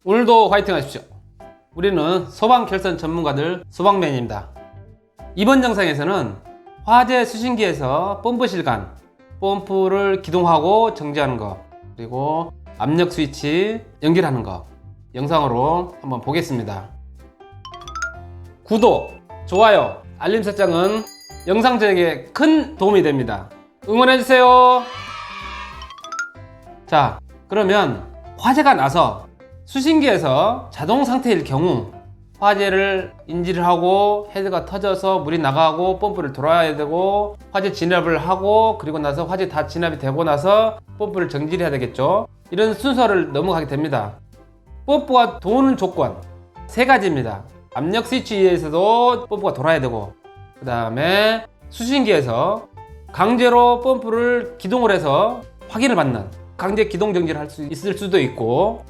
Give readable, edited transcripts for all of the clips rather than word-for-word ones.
오늘도 화이팅 하십시오. 우리는 소방 결선 전문가들 소방맨입니다. 이번 영상에서는 화재 수신기에서 펌프 실간, 펌프를 기동하고 정지하는 것, 그리고 압력 스위치 연결하는 것 영상으로 한번 보겠습니다. 구독, 좋아요, 알림 설정은 영상 제작에 큰 도움이 됩니다. 응원해주세요. 자, 그러면 화재가 나서 수신기에서 자동 상태일 경우 화재를 인지를 하고 헤드가 터져서 물이 나가고 펌프를 돌아야 되고 화재 진압을 하고 그리고 나서 화재 다 진압이 되고 나서 펌프를 정지를 해야 되겠죠. 이런 순서를 넘어가게 됩니다. 펌프가 도는 조건 세 가지입니다. 압력 스위치에 의해서도 펌프가 돌아야 되고, 그 다음에 수신기에서 강제로 펌프를 기동을 해서 확인을 받는 강제 기동 정지를 할 수 있을 수도 있고,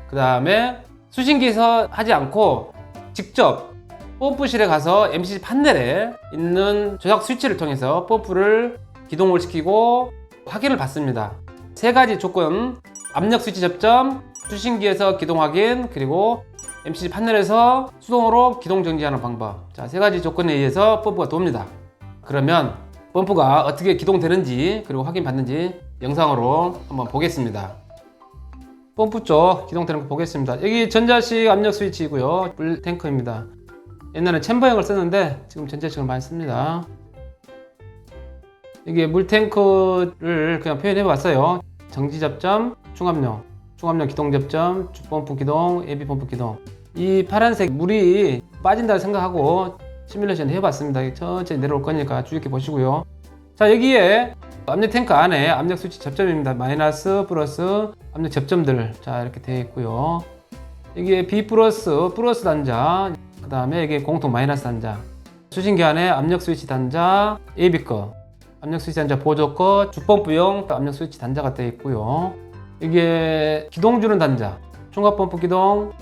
그 다음에 수신기에서 하지 않고 직접 펌프실에 가서 MCC 판넬에 있는 조작 스위치를 통해서 펌프를 기동을 시키고 확인을 받습니다. 세 가지 조건, 압력 스위치 접점, 수신기에서 기동 확인, 그리고 MCC 판넬에서 수동으로 기동 정지하는 방법. 자, 세 가지 조건에 의해서 펌프가 돕니다. 그러면 펌프가 어떻게 기동되는지 그리고 확인받는지 영상으로 한번 보겠습니다. 펌프 쪽 기동되는 거 보겠습니다. 여기 전자식 압력 스위치이고요. 물 탱크입니다. 옛날에 챔버형을 썼는데 지금 전자식을 많이 씁니다. 이게 물 탱크를 그냥 표현해 봤어요. 정지 접점, 중압용 기동 접점, 주펌프 기동, AV 펌프 기동. 이 파란색 물이 빠진다고 생각하고 시뮬레이션 해봤습니다. 천천히 내려올 거니까 주의 깊게 보시고요. 자, 여기에 압력 탱크 안에 압력 스위치 접점입니다. 마이너스, 플러스, 압력 접점들. 자, 이렇게 되어 있고요. 여기에 B 플러스 단자, 그 다음에 여기 공통 마이너스 단자. 수신기 안에 압력 스위치 단자, AB 거, 압력 스위치 단자 보조 거, 주펌프용 압력 스위치 단자가 되어 있고요. 이게 기동 주는 단자, 중압 펌프 기동,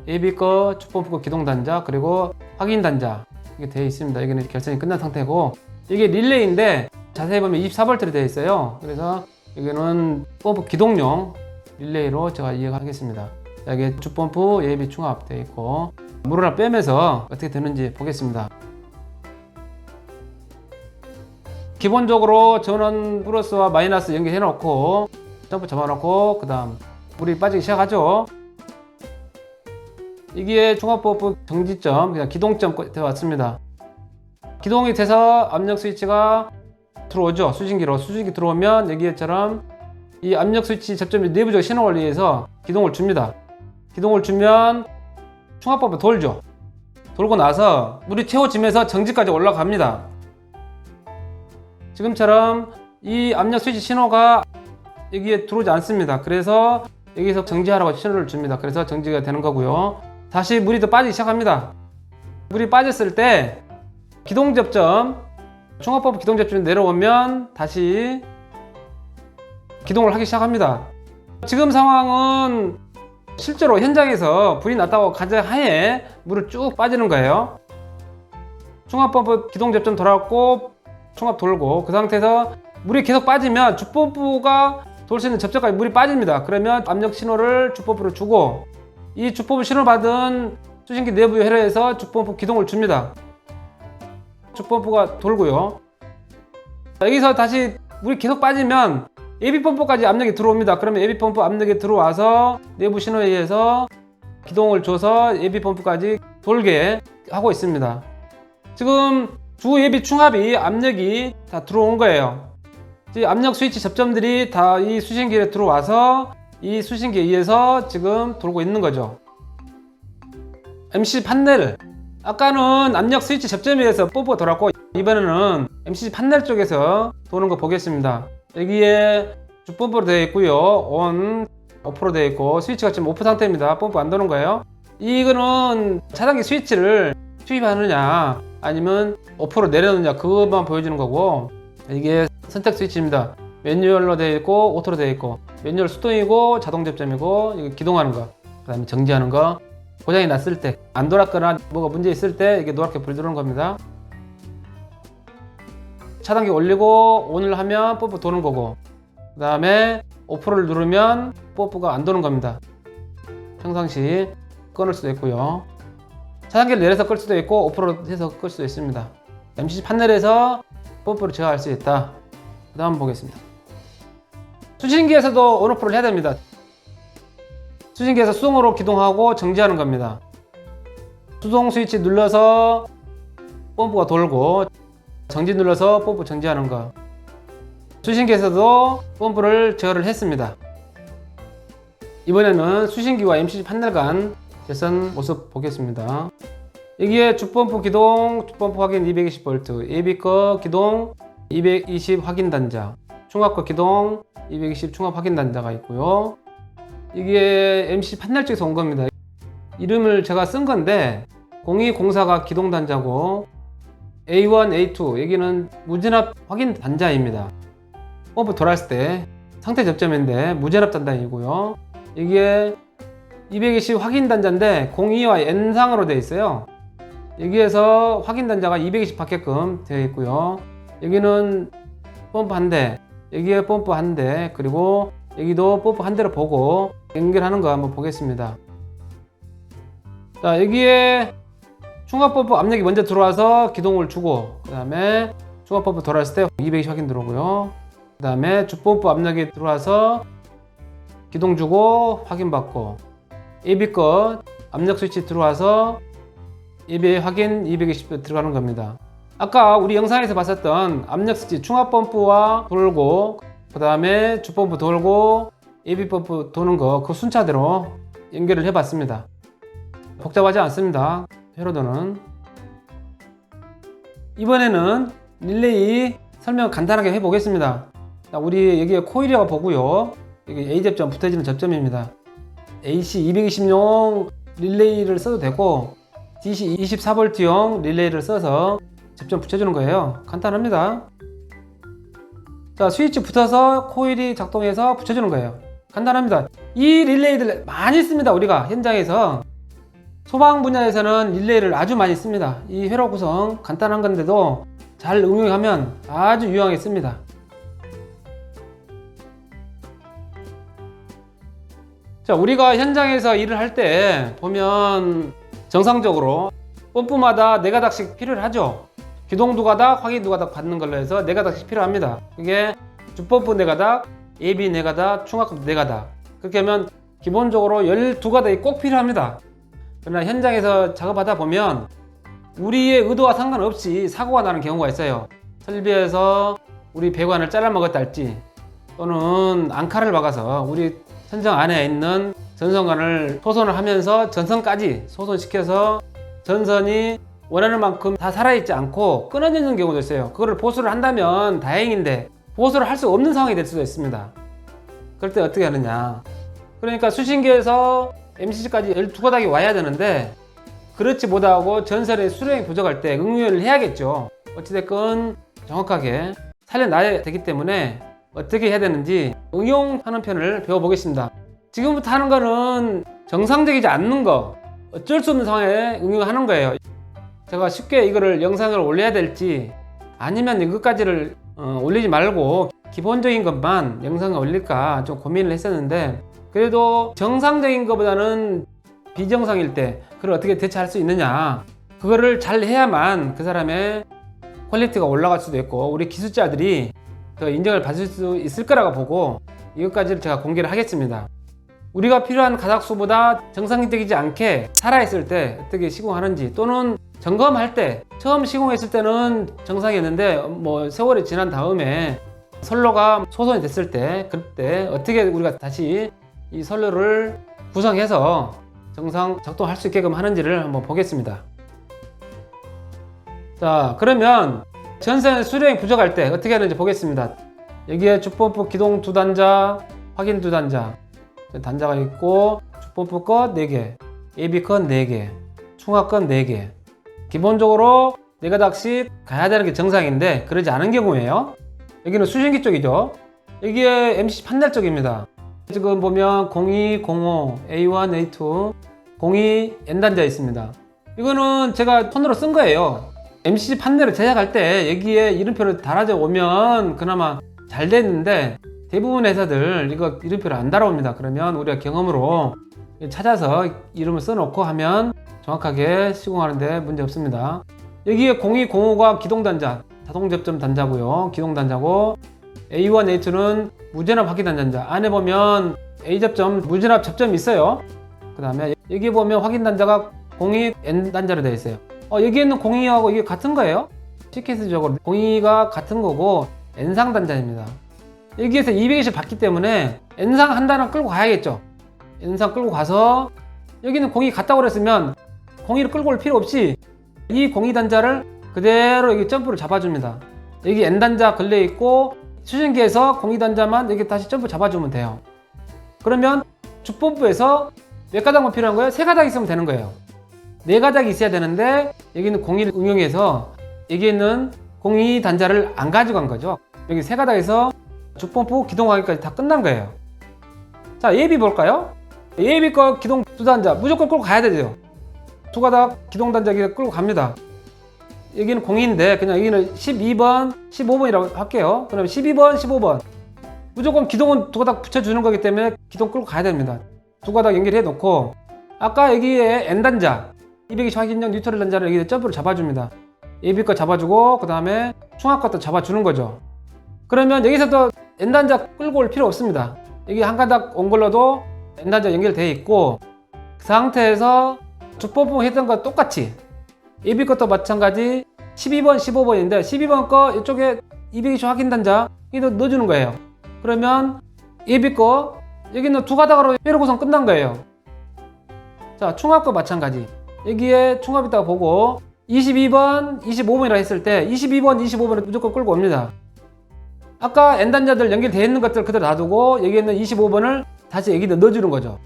AB 거, 주펌프 거 기동 단자, 그리고 확인 단자. 이게 되어 있습니다. 여기는 결선이 끝난 상태고, 이게 릴레이인데 자세히 보면 24V로 되어 있어요. 그래서 여기는 펌프 기동용 릴레이로 제가 이해하겠습니다. 여기 주펌프 AB 충압 되어 있고, 물을 하나 빼면서 어떻게 되는지 보겠습니다. 기본적으로 전원 플러스와 마이너스 연결해 놓고 점프 잡아놓고 그 다음 물이 빠지기 시작하죠. 이게 중압펌프 정지점, 그냥 기동점 되어 왔습니다. 기동이 돼서 압력 스위치가 들어오죠. 수신기 들어오면 여기에처럼 이 압력 스위치 접점이 내부적 신호 원리에서 기동을 줍니다. 기동을 주면 중압펌프 돌죠. 돌고 나서 물이 채워지면서 정지까지 올라갑니다. 지금처럼 이 압력 스위치 신호가 여기에 들어오지 않습니다. 그래서 여기서 정지하라고 신호를 줍니다. 그래서 정지가 되는 거고요. 다시 물이 더 빠지기 시작합니다. 물이 빠졌을 때 기동 접점, 중압펌프 기동 접점이 내려오면 다시 기동을 하기 시작합니다. 지금 상황은 실제로 현장에서 불이 났다고 가정하에 물을 쭉 빠지는 거예요. 중압펌프 기동 접점 돌아왔고 중압 돌고 그 상태에서 물이 계속 빠지면 주펌프가 돌 수 있는 접점까지 물이 빠집니다. 그러면 압력 신호를 주펌프로 주고 이 주펌프 신호 받은 수신기 내부 회로에서 주펌프 기동을 줍니다. 주펌프가 돌고요. 여기서 다시 물이 계속 빠지면 AB 펌프까지 압력이 들어옵니다. 그러면 AB 펌프 압력이 들어와서 내부 신호에 의해서 기동을 줘서 AB 펌프까지 돌게 하고 있습니다. 지금 주 AB 충압이 압력이 다 들어온 거예요. 압력 스위치 접점들이 다 이 수신기에 들어와서 이 수신기에 의해서 지금 돌고 있는 거죠. MCC 판넬, 아까는 압력 스위치 접점에 의해서 펌프가 돌았고 이번에는 MCC 판넬 쪽에서 도는 거 보겠습니다. 여기에 주펌프로 되어 있고요. ON, OFF로 되어 있고 스위치가 지금 오프 상태입니다. 펌프 안 도는 거예요. 이거는 차단기 스위치를 투입하느냐 아니면 오프로 내려놓느냐 그것만 보여주는 거고, 이게 선택 스위치입니다. 매뉴얼로 되어 있고 오토로 되어 있고, 매뉴얼 수동이고 자동 접점이고, 이거 기동하는 거, 그 다음에 정지하는 거, 고장이 났을 때 안 돌았거나 뭐가 문제 있을 때 이게 노랗게 불 들어오는 겁니다. 차단기 올리고 ON을 하면 펌프 도는 거고, 그 다음에 오프를 누르면 펌프가 안 도는 겁니다. 평상시 끊을 수도 있고요. 차단기를 내려서 끌 수도 있고 오프로 해서 끌 수도 있습니다. MCC 판넬에서 펌프를 제어할 수 있다. 그 다음 보겠습니다. 수신기에서도 온오프를 해야 됩니다. 수신기에서 수동으로 기동하고 정지하는 겁니다. 수동 스위치 눌러서 펌프가 돌고 정지 눌러서 펌프 정지하는 거. 수신기에서도 펌프를 제어를 했습니다. 이번에는 수신기와 MCC 판넬 간 개선 모습 보겠습니다. 여기에 주펌프 기동, 주펌프 확인 220V, AB거 기동 220 확인 단자, 충합거 기동 220 충합 확인 단자가 있고요. 이게 MCC 판넬 쪽에서 온 겁니다. 이름을 제가 쓴 건데 0204가 기동 단자고 A1, A2 여기는 무전압 확인 단자입니다. 펌프 돌았을 때 상태 접점인데 무전압 단자이고요. 이게 220 확인 단자인데 02와 N상으로 되어 있어요. 여기에서 확인 단자가 220 받게끔 되어 있고요. 여기는 펌프 한 대, 여기에 펌프 한 대, 그리고 여기도 펌프 한 대를 보고 연결하는 거 한번 보겠습니다. 자, 여기에 충합 펌프 압력이 먼저 들어와서 기동을 주고, 그 다음에 충합 펌프 돌아왔을 때 220 확인 들어오고요. 그 다음에 주펌프 압력이 들어와서 기동 주고 확인 받고, AB 거 압력 스위치 들어와서 AB 확인 220 들어가는 겁니다. 아까 우리 영상에서 봤었던 압력 스위치 충합 펌프와 돌고, 그 다음에 주펌프 돌고 AB 펌프 도는 거 그 순차대로 연결을 해봤습니다. 복잡하지 않습니다. 회로도는. 이번에는 릴레이 설명 간단하게 해보겠습니다. 우리 여기에 코일이라고 보고요. 여기 A 접점 붙어지는 접점입니다. AC 220용 릴레이를 써도 되고 DC 24V용 릴레이를 써서 접점 붙여주는 거예요. 간단합니다. 자, 스위치 붙어서 코일이 작동해서 붙여주는 거예요. 간단합니다. 이 릴레이들 많이 씁니다. 우리가 현장에서 소방 분야에서는 릴레이를 아주 많이 씁니다. 이 회로 구성 간단한 건데도 잘 응용하면 아주 유용하게 씁니다. 자, 우리가 현장에서 일을 할 때 보면 정상적으로 펌프마다 4가닥씩 필요하죠. 기동 2가닥, 확인 2가닥 받는 걸로 해서 4가닥씩 필요합니다. 그게 주펌프 4가닥, AB 4가닥, 충합 4가닥. 그렇게 하면 기본적으로 12가닥이 꼭 필요합니다. 그러나 현장에서 작업하다 보면 우리의 의도와 상관없이 사고가 나는 경우가 있어요. 설비에서 우리 배관을 잘라 먹었달지 또는 앙카를 박아서 우리 천정 안에 있는 전선관을 소선을 하면서 전선까지 소선시켜서 전선이 원하는 만큼 다 살아있지 않고 끊어지는 경우도 있어요. 그거를 보수를 한다면 다행인데 보수를 할 수 없는 상황이 될 수도 있습니다. 그럴 때 어떻게 하느냐, 그러니까 수신기에서 MCC까지 12가닥이 와야 되는데 그렇지 못하고 전선의 수령이 부족할 때 응용을 해야겠죠. 어찌됐건 정확하게 살려놔야 되기 때문에 어떻게 해야 되는지 응용하는 편을 배워보겠습니다. 지금부터 하는 거는 정상적이지 않는 거, 어쩔 수 없는 상황에 응용하는 거예요. 제가 쉽게 이거를 영상을 올려야 될지 아니면 이것까지를 올리지 말고 기본적인 것만 영상에 올릴까 좀 고민을 했었는데, 그래도 정상적인 것보다는 비정상일 때 그걸 어떻게 대처할 수 있느냐, 그거를 잘 해야만 그 사람의 퀄리티가 올라갈 수도 있고 우리 기술자들이 더 인정을 받을 수 있을 거라고 보고 이것까지를 제가 공개를 하겠습니다. 우리가 필요한 가닥수보다 정상적이지 않게 살아있을 때 어떻게 시공하는지, 또는 점검할 때 처음 시공했을 때는 정상이었는데 뭐 세월이 지난 다음에 선로가 소선이 됐을 때 그때 어떻게 우리가 다시 이 선로를 구성해서 정상 작동할 수 있게끔 하는지를 한번 보겠습니다. 자, 그러면 전선 수령이 부족할 때 어떻게 하는지 보겠습니다. 여기에 주펌프 기동 2단자, 확인 2단자 단자가 있고, 주펌프 것 4개, AB 것 4개, 충합 것 4개. 기본적으로 4가닥씩 가야 되는 게 정상인데 그러지 않은 경우에요. 여기는 수신기 쪽이죠. 여기에 MCC 판넬 쪽입니다. 지금 보면 02, 05, A1, A2, 02 N단자 있습니다. 이거는 제가 손으로 쓴 거예요. MCC 판넬을 제작할 때 여기에 이름표를 달아져 오면 그나마 잘 됐는데 대부분 회사들 이거 이름표를 안 달아옵니다. 그러면 우리가 경험으로 찾아서 이름을 써놓고 하면 정확하게 시공하는데 문제 없습니다. 여기에 0205가 기동단자, 자동접점 단자고요. 기동단자고 A1, A2는 무전압 확인 단자입니다. 안에 보면 A접점, 무전압 접점이 있어요. 그 다음에 여기 보면 확인 단자가 02N 단자로 되어 있어요. 여기 있는 02하고 이게 같은 거예요. 시퀀스적으로 02가 같은 거고 N상 단자입니다. 여기에서 220 받기 때문에 N상 한 단을 끌고 가야겠죠. N상 끌고 가서 여기는 02 같다고 그랬으면 02를 끌고 올 필요 없이 이 02 단자를 그대로 여기 점프를 잡아줍니다. 여기 N 단자 걸려 있고 수신기에서 02 단자만 여기 다시 점프 잡아주면 돼요. 그러면 주펌프에서 몇 가닥만 필요한 거예요? 3가닥 있으면 되는 거예요. 4가닥이 있어야 되는데 여기는 02를 응용해서 여기 있는 02 단자를 안 가져간 거죠. 여기 3가닥에서 주펌프 기동하기까지 다 끝난 거예요. 자, 예비 볼까요? 예비 거 기동 2단자 무조건 끌고 가야 되죠. 2가닥 기동 단자 끌고 갑니다. 여기는 02인데 그냥 여기는 12번, 15번이라고 할게요. 그럼 12번, 15번 무조건 기동은 2가닥 붙여주는 거기 때문에 기동 끌고 가야 됩니다. 2가닥 연결해 놓고 아까 여기에 N단자 220 확인형 뉴트럴 단자를 여기 점프를 잡아줍니다. 예비 거 잡아주고 그 다음에 충합 것도 잡아주는 거죠. 그러면 여기서도 N단자 끌고 올 필요 없습니다. 여기 한 가닥 온 걸로도 N단자 연결되어 있고 그 상태에서 주펌프 했던 거 똑같이 예비 것도 마찬가지 12번, 15번인데 12번 거 이쪽에 220 확인 단자 여기도 넣어주는 거예요. 그러면 예비 거 여기는 2가닥으로 회로 구성 끝난 거예요. 자, 충합 거 마찬가지 여기에 충합 있다고 보고 22번, 25번이라 했을 때 22번, 25번을 무조건 끌고 옵니다. 아까 N단자들 연결되어 있는 것들 그대로 놔두고 여기 있는 25번을 다시 여기다 넣어주는 거죠.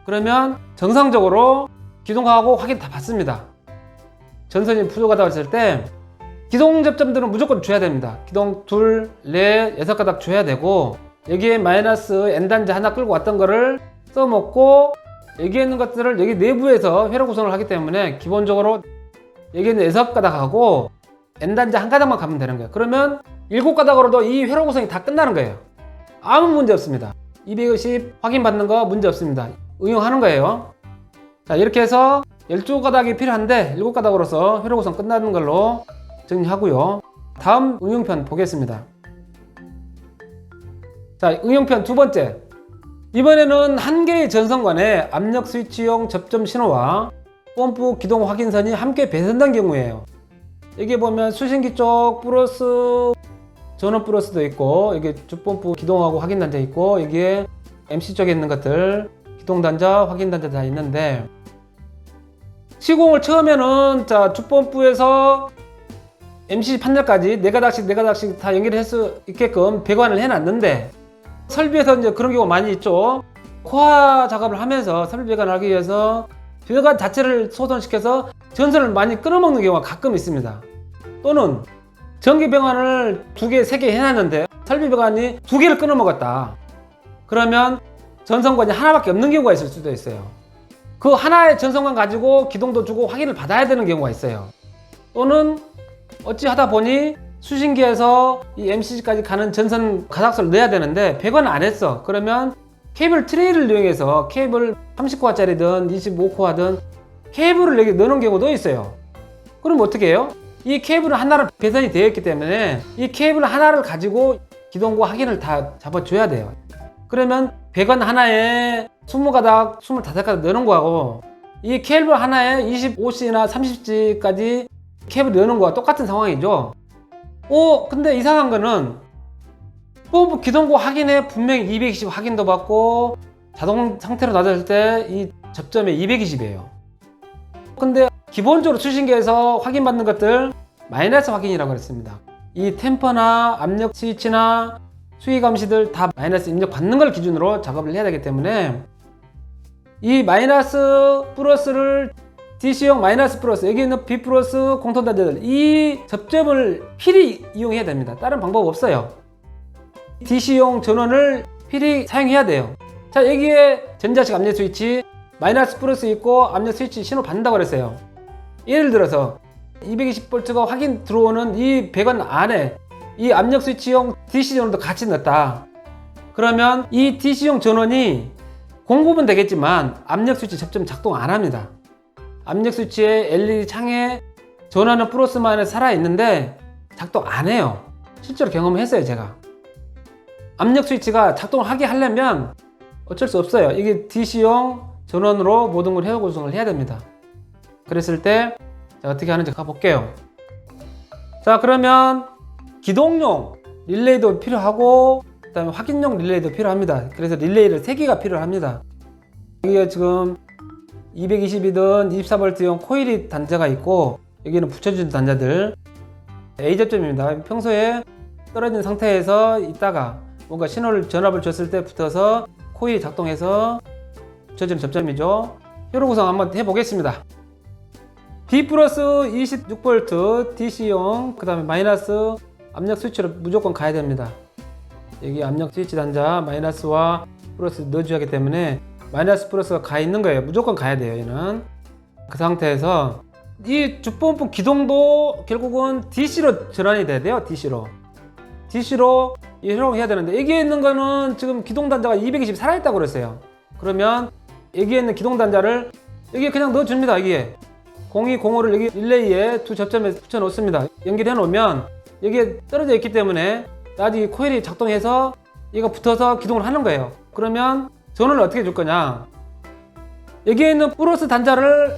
그러면 정상적으로 기동하고 확인 다 받습니다. 전선이 부족하다고 했을 때 기동 접점들은 무조건 줘야 됩니다. 기동 2, 4, 6가닥 줘야 되고 여기에 마이너스 N단자 하나 끌고 왔던 거를 써먹고 여기에 있는 것들을 여기 내부에서 회로 구성을 하기 때문에 기본적으로 여기 있는 6가닥하고 N단자 한 가닥만 가면 되는 거예요. 그러면 7가닥으로도 이 회로 구성이 다 끝나는 거예요. 아무 문제 없습니다. 220 확인받는 거 문제 없습니다. 응용하는 거예요. 자, 이렇게 해서 12가닥이 필요한데 7가닥으로서 회로 구성 끝나는 걸로 정리하고요. 다음 응용편 보겠습니다. 자, 응용편 두 번째. 이번에는 한 개의 전선 간에 압력 스위치용 접점 신호와 펌프 기동 확인선이 함께 배선된 경우에요. 여기 보면 수신기 쪽 플러스 전원 플러스도 있고 여기 주펌프 기동하고 확인 단자 있고 여기에 MC 쪽에 있는 것들 기동 단자 확인 단자 다 있는데 시공을 처음에는 자 주펌프에서 MC 판넬까지 4가닥씩 다 연결할 수 있게끔 배관을 해놨는데 설비에서 이제 그런 경우가 많이 있죠. 코아 작업을 하면서 설비 배관을 하기 위해서 배관 자체를 소선시켜서 전선을 많이 끊어먹는 경우가 가끔 있습니다. 또는 전기 배관을 2개, 3개 해놨는데 설비 배관이 2개를 끊어먹었다. 그러면 전선관이 하나밖에 없는 경우가 있을 수도 있어요. 그 하나의 전선관 가지고 기동도 주고 확인을 받아야 되는 경우가 있어요. 또는 어찌 하다 보니 수신기에서 이 MCC까지 가는 전선 가닥선을 넣어야 되는데 배관을 안 했어. 그러면 케이블 트레이를 이용해서 케이블 30코어짜리든 25코어든 케이블을 여기 넣는 경우도 있어요. 그럼 어떻게 해요? 이 케이블은 하나로 배선이 되어 있기 때문에 이 케이블 하나를 가지고 기동과 확인을 다 잡아줘야 돼요. 그러면 배관 하나에 20가닥, 25가닥 넣는 거하고 이 케이블 하나에 25C나 30C까지 케이블 넣는 거와 똑같은 상황이죠. 근데 이상한 거는 펌프 기동고 확인에 분명히 220 확인도 받고 자동 상태로 놔뒀을 때 이 접점에 220이에요. 근데 기본적으로 수신기에서 확인받는 것들 마이너스 확인이라고 했습니다. 이 템퍼나 압력 스위치나 수위 감시들 다 마이너스 입력 받는 걸 기준으로 작업을 해야 되기 때문에 이 마이너스 플러스를 DC용 마이너스 플러스 여기 있는 B 플러스 공통단자들 이 접점을 필히 이용해야 됩니다. 다른 방법 없어요. DC용 전원을 필히 사용해야 돼요. 자, 여기에 전자식 압력 스위치 마이너스 플러스 있고 압력 스위치 신호 받는다고 그랬어요. 예를 들어서 220V가 확인 들어오는 이 배관 안에 이 압력 스위치용 DC 전원도 같이 넣었다. 그러면 이 DC용 전원이 공급은 되겠지만 압력 스위치 접점 작동 안 합니다. 압력 스위치에 LED 창에 전원은 플러스만에 살아있는데 작동 안 해요. 실제로 경험했어요, 제가. 압력 스위치가 작동하게 하려면 어쩔 수 없어요. 이게 DC용 전원으로 모든 걸 해고 구성을 해야 됩니다. 그랬을 때 어떻게 하는지 가볼게요. 자, 그러면 기동용 릴레이도 필요하고 그 다음에 확인용 릴레이도 필요합니다. 그래서 릴레이를 3개가 필요합니다. 여기가 지금 220이든 24V용 코일이 단자가 있고, 여기는 붙여준 단자들 A 접점입니다. 평소에 떨어진 상태에서 있다가 뭔가 신호를 전압을 줬을 때 붙어서 코일이 작동해서 붙여준 접점이죠. 회로 구성 한번 해보겠습니다. B 플러스 26V DC용, 그 다음에 마이너스 압력 스위치로 무조건 가야 됩니다. 여기 압력 스위치 단자 마이너스와 플러스 넣어줘야 하기 때문에 마이너스 플러스가 가 있는 거예요. 무조건 가야 돼요, 얘는. 그 상태에서 이 주펌프 기동도 결국은 DC로 전환이 돼야 돼요. DC로 활용해야 되는데, 여기에 있는 거는 지금 기동 단자가 220 살아있다고 그랬어요. 그러면 여기에 있는 기동 단자를 여기에 그냥 넣어줍니다. 여기에 0205를 여기 릴레이에 두 접점에 붙여 놓습니다. 연결해 놓으면 여기에 떨어져 있기 때문에 나중에 코일이 작동해서 얘가 붙어서 기동을 하는 거예요. 그러면 전원을 어떻게 줄 거냐, 여기에 있는 플러스 단자를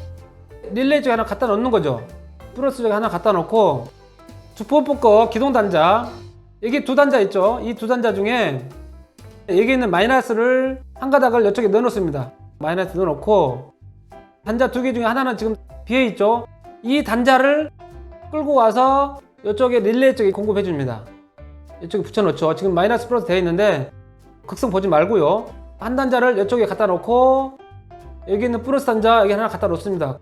릴레이 쪽에 하나 갖다 놓는 거죠. 플러스 쪽에 하나 갖다 놓고 주펌프 거 기동 단자, 여기 두 단자 있죠. 이 두 단자 중에 여기 있는 마이너스를 한 가닥을 이쪽에 넣어 놓습니다. 마이너스 넣어 놓고 단자 두 개 중에 하나는 지금 비어 있죠. 이 단자를 끌고 와서 이쪽에 릴레이 쪽에 공급해 줍니다. 이쪽에 붙여 놓죠. 지금 마이너스 플러스 되어 있는데 극성 보지 말고요. 한 단자를 이쪽에 갖다 놓고 여기 있는 플러스 단자 여기 하나 갖다 놓습니다.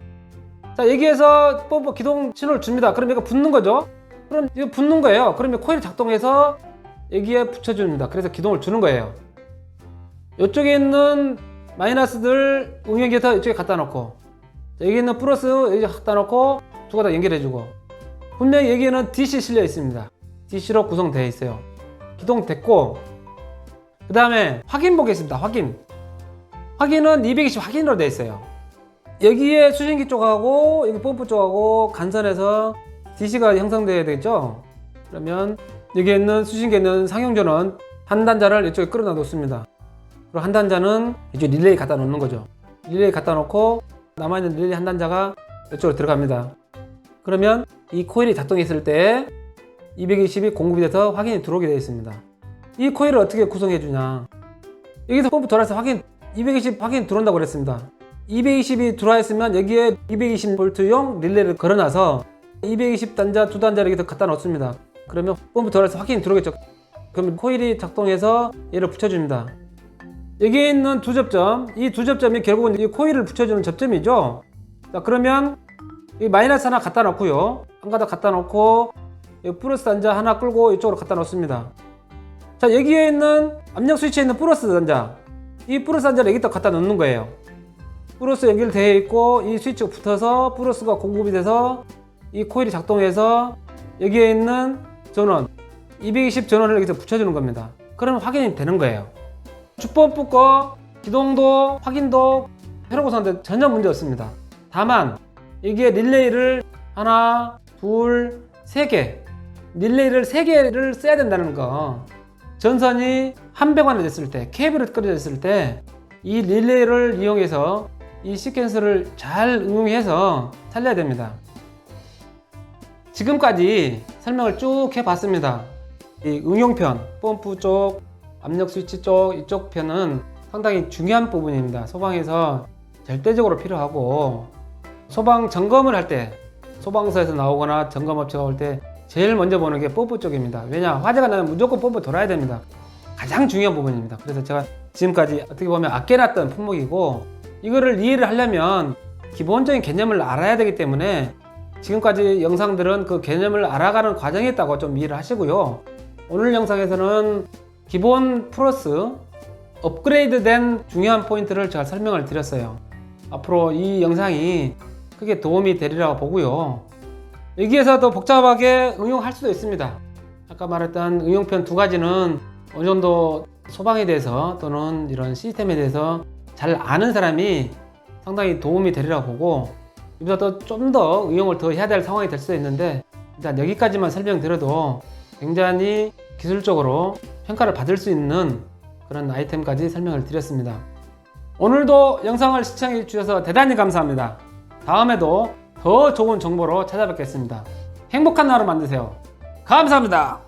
자, 여기에서 펌프 기동 신호를 줍니다. 그럼 얘가 붙는 거죠. 그럼 이거 붙는 거예요. 그러면 코일이 작동해서 여기에 붙여줍니다. 그래서 기동을 주는 거예요. 이쪽에 있는 마이너스들 응용기에서 이쪽에 갖다 놓고, 여기 있는 플러스 여기 갖다 놓고 두 가닥 연결해주고, 분명히 여기에는 DC 실려 있습니다. DC로 구성되어 있어요. 기동 됐고, 그 다음에 확인 보겠습니다. 확인은 220 확인으로 되어 있어요. 여기에 수신기 쪽하고 여기 펌프 쪽하고 간선해서 DC가 형성되어야 되겠죠. 그러면 여기에 있는 수신기에 있는 상용전원 한 단자를 이쪽에 끌어다 놓습니다. 그리고 한 단자는 이쪽 릴레이 갖다 놓는 거죠. 릴레이 갖다 놓고 남아있는 릴레이 한 단자가 이쪽으로 들어갑니다. 그러면 이 코일이 작동했을 때 220이 공급이 돼서 확인이 들어오게 되어 있습니다. 이 코일을 어떻게 구성해 주냐, 여기서 펌프 돌아서 220 확인 들어온다고 그랬습니다. 220이 들어와 있으면 여기에 220V용 릴레이를 걸어놔서 220 단자 두 단자를 여기서 갖다 놓습니다. 그러면 펌프 돌아서 확인이 들어오겠죠. 그러면 코일이 작동해서 얘를 붙여줍니다. 여기에 있는 두 접점, 이 두 접점이 결국은 이 코일을 붙여주는 접점이죠. 자, 그러면 이 마이너스 하나 갖다 놓고요, 한 가닥 갖다 놓고 플러스 단자 하나 끌고 이쪽으로 갖다 놓습니다. 자, 여기에 있는 압력 스위치에 있는 플러스 단자, 이 플러스 단자를 여기다 갖다 놓는 거예요. 플러스 연결되어 있고 이 스위치가 붙어서 플러스가 공급이 돼서 이 코일이 작동해서 여기에 있는 전원 220 전원을 여기서 붙여주는 겁니다. 그러면 확인이 되는 거예요. 주펌프 거 기동도 확인도 회로 구성인데 전혀 문제 없습니다. 다만 이게 릴레이를 하나, 둘, 세 개, 릴레이를 3개를 써야 된다는 거. 전선이 한 배관이 됐을 때, 케이블이 끊어졌을 때 이 릴레이를 이용해서 이 시퀀스를 잘 응용해서 살려야 됩니다. 지금까지 설명을 쭉 해봤습니다. 이 응용편, 펌프 쪽, 압력 스위치 쪽, 이쪽 편은 상당히 중요한 부분입니다. 소방에서 절대적으로 필요하고, 소방 점검을 할 때, 소방서에서 나오거나 점검업체가 올 때 제일 먼저 보는 게 펌프 쪽입니다. 왜냐, 화재가 나면 무조건 펌프 돌아야 됩니다. 가장 중요한 부분입니다. 그래서 제가 지금까지 어떻게 보면 아껴놨던 품목이고, 이거를 이해를 하려면 기본적인 개념을 알아야 되기 때문에 지금까지 영상들은 그 개념을 알아가는 과정에 있다고 좀 이해를 하시고요. 오늘 영상에서는 기본 플러스 업그레이드 된 중요한 포인트를 제가 설명을 드렸어요. 앞으로 이 영상이 크게 도움이 되리라고 보고요. 여기에서 더 복잡하게 응용할 수도 있습니다. 아까 말했던 응용편 두 가지는 어느 정도 소방에 대해서 또는 이런 시스템에 대해서 잘 아는 사람이 상당히 도움이 되리라고 보고, 여기서 좀 더 응용을 더 해야 될 상황이 될 수도 있는데, 일단 여기까지만 설명드려도 굉장히 기술적으로 평가를 받을 수 있는 그런 아이템까지 설명을 드렸습니다. 오늘도 영상을 시청해 주셔서 대단히 감사합니다. 다음에도 더 좋은 정보로 찾아뵙겠습니다. 행복한 하루 만드세요. 감사합니다.